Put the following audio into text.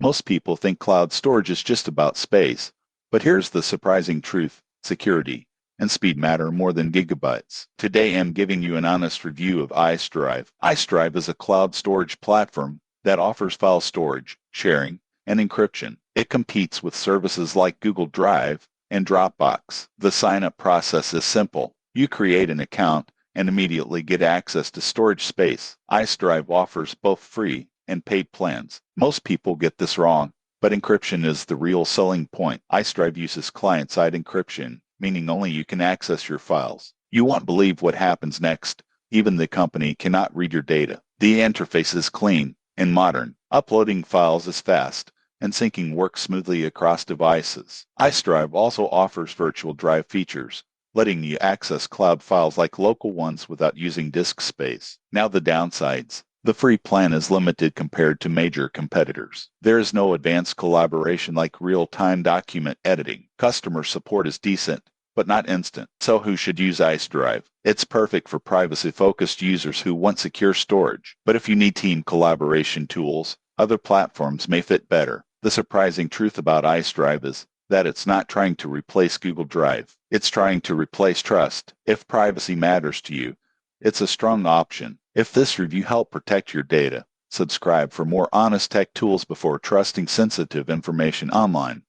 Most people think cloud storage is just about space, but here's the surprising truth: security and speed matter more than gigabytes. Today I'm giving you an honest review of Icedrive. Icedrive is a cloud storage platform that offers file storage, sharing, and encryption. It competes with services like Google Drive and Dropbox. The sign-up process is simple. You create an account and immediately get access to storage space. Icedrive offers both free and paid plans. Most people get this wrong, but encryption is the real selling point. Icedrive uses client-side encryption, meaning only you can access your files. You won't believe what happens next. Even the company cannot read your data. The interface is clean and modern. Uploading files is fast, and syncing works smoothly across devices. Icedrive also offers virtual drive features, letting you access cloud files like local ones without using disk space. Now the downsides. The free plan is limited compared to major competitors. There is no advanced collaboration like real-time document editing. Customer support is decent, but not instant. So who should use Icedrive? It's perfect for privacy-focused users who want secure storage. But if you need team collaboration tools, other platforms may fit better. The surprising truth about Icedrive is that it's not trying to replace Google Drive. It's trying to replace trust. If privacy matters to you, it's a strong option. If this review helped protect your data, subscribe for more honest tech tools before trusting sensitive information online.